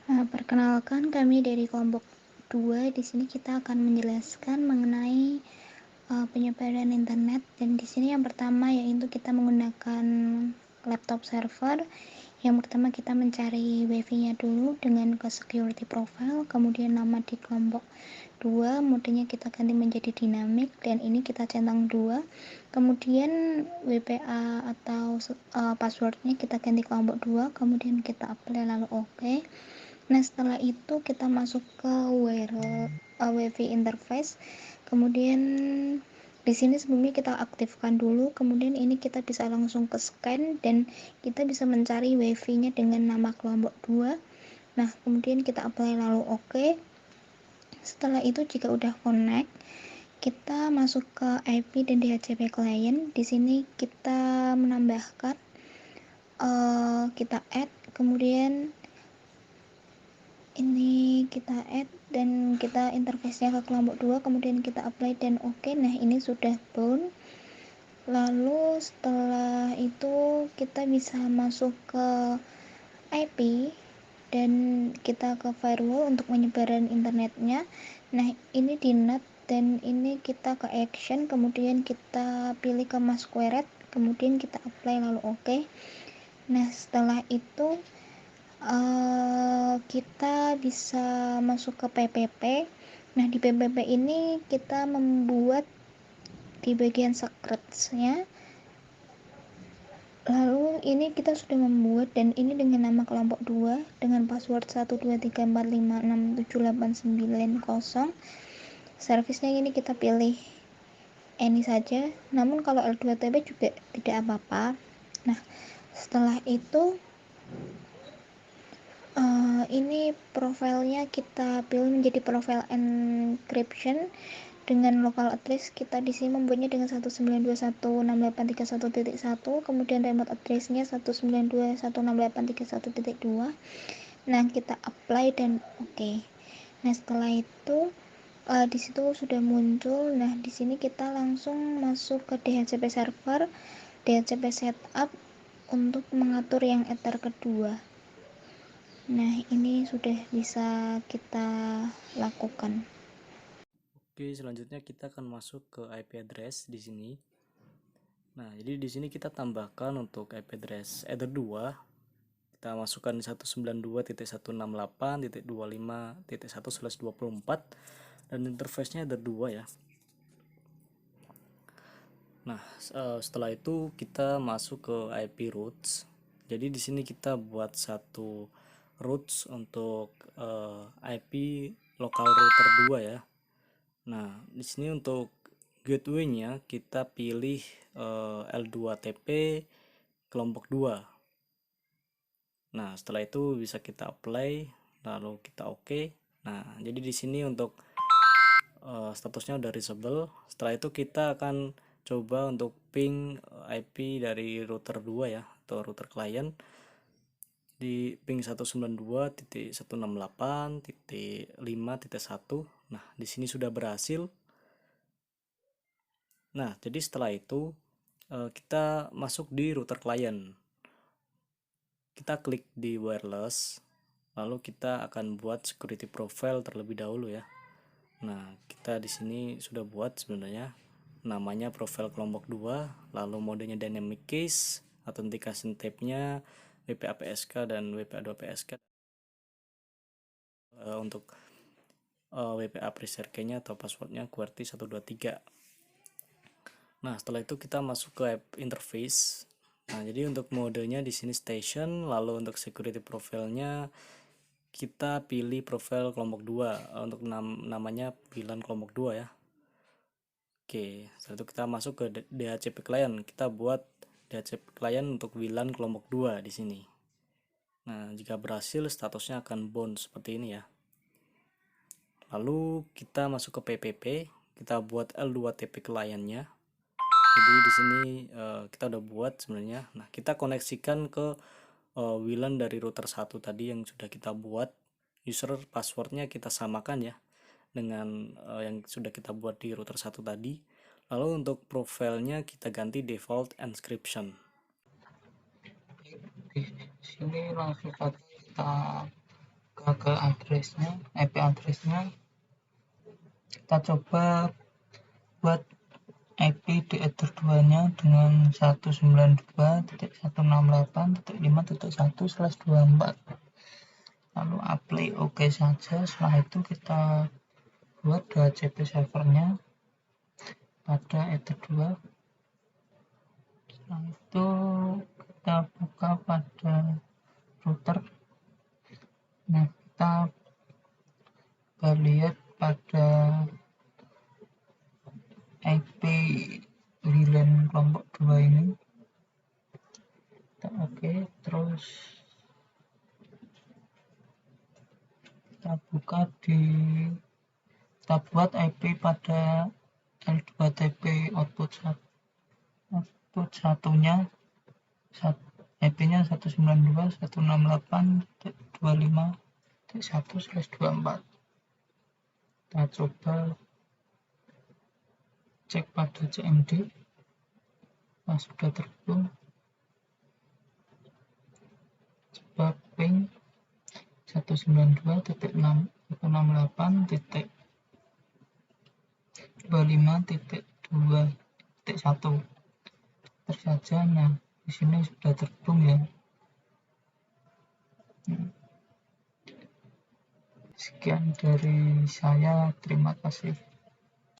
Perkenalkan kami dari kelompok 2. Di sini kita akan menjelaskan mengenai penyebaran internet, dan di sini yang pertama yaitu kita menggunakan laptop server. Yang pertama kita mencari wifi-nya dulu dengan ke security profile, kemudian nama di kelompok 2, modenya kita ganti menjadi dinamik dan ini kita centang 2. Kemudian WPA atau passwordnya kita ganti kelompok 2, kemudian kita apply lalu oke. Nah, setelah itu kita masuk ke wifi interface. Kemudian di sini sebelumnya kita aktifkan dulu, kemudian ini kita bisa langsung ke scan dan kita bisa mencari wifi-nya dengan nama kelompok 2. Nah, kemudian kita apply lalu oke. Setelah itu jika udah connect, kita masuk ke IP dan DHCP client. Di sini kita menambahkan kita add, kemudian ini kita add dan kita interface-nya ke kelompok 2, kemudian kita apply dan oke. Nah, ini sudah bound. Lalu setelah itu kita bisa masuk ke IP dan kita ke firewall untuk penyebaran internetnya. Nah, ini di NAT dan ini kita ke action, kemudian kita pilih ke masquerade, kemudian kita apply lalu oke. Nah, setelah itu kita bisa masuk ke PPP. Nah, di PPP ini kita membuat di bagian secrets-nya. Lalu ini kita sudah membuat dan ini dengan nama kelompok 2 dengan password 12345678990. Servisnya ini kita pilih any saja. Namun kalau L2TP juga tidak apa-apa. Nah, setelah itu ini profilnya kita pilih menjadi profile encryption dengan local address. Kita di sini membuatnya dengan 192.168.31.1, kemudian remote address-nya 192.168.31.2. Nah, kita apply dan oke. Nah, setelah itu di situ sudah muncul. Nah, di sini kita langsung masuk ke DHCP server, DHCP setup untuk mengatur yang ether kedua. Nah, ini sudah bisa kita lakukan. Oke, selanjutnya kita akan masuk ke IP address di sini. Nah, jadi di sini kita tambahkan untuk IP address ether 2. Kita masukkan 192.168.25.1/24 dan interface-nya ether 2 ya. Nah, setelah itu kita masuk ke IP routes. Jadi di sini kita buat satu routes untuk IP local router 2 ya. Nah, di sini untuk gateway-nya kita pilih L2TP kelompok 2. Nah, setelah itu bisa kita apply, lalu kita oke. Nah, jadi di sini untuk statusnya udah reachable. Setelah itu kita akan coba untuk ping IP dari router 2 ya, atau router client di ping 192.168.5.1. Nah, di sini sudah berhasil. Nah, jadi setelah itu kita masuk di router client. Kita klik di wireless, lalu kita akan buat security profile terlebih dahulu ya. Nah, kita di sini sudah buat sebenarnya namanya profile kelompok 2, lalu modenya dynamic case, authentication type-nya WPA-PSK dan WPA2-PSK. Untuk WPA preset key-nya atau passwordnya QWERTY 123. Nah, setelah itu kita masuk ke app interface. Nah, jadi untuk modenya di sini station, lalu untuk security profile-nya kita pilih profile kelompok 2 untuk namanya VLAN kelompok 2 ya. Oke, setelah itu kita masuk ke DHCP client. Kita buat DHCP client untuk VLAN kelompok 2 di sini. Nah, jika berhasil statusnya akan bound seperti ini ya. Lalu kita masuk ke PPP, kita buat L2TP client-nya. Jadi di sini kita udah buat sebenarnya. Nah, kita koneksikan ke VLAN dari router 1 tadi yang sudah kita buat. User passwordnya kita samakan ya dengan yang sudah kita buat di router 1 tadi. Lalu untuk profilnya kita ganti default encryption. Di sini langsung saja kita ke addressnya, IP addressnya. Kita coba buat IP di ether 2 nya dengan 192.168.5.1/24, lalu apply OK saja. Setelah itu kita buat DHCP servernya pada ether 2. Setelah itu kita buka pada router. Nah, kita lihat pada IP WLAN kelompok 2 ini. Kita oke, terus kita buka kita buat IP pada L2TP output satunya, IP nya 192.168.25.1/24. Kita coba cek pada CMD. Nah, sudah terhubung. Coba ping 192.168.25.2.1 saja. Nah, di sini sudah terhubung ya. Sekian dari saya, terima kasih.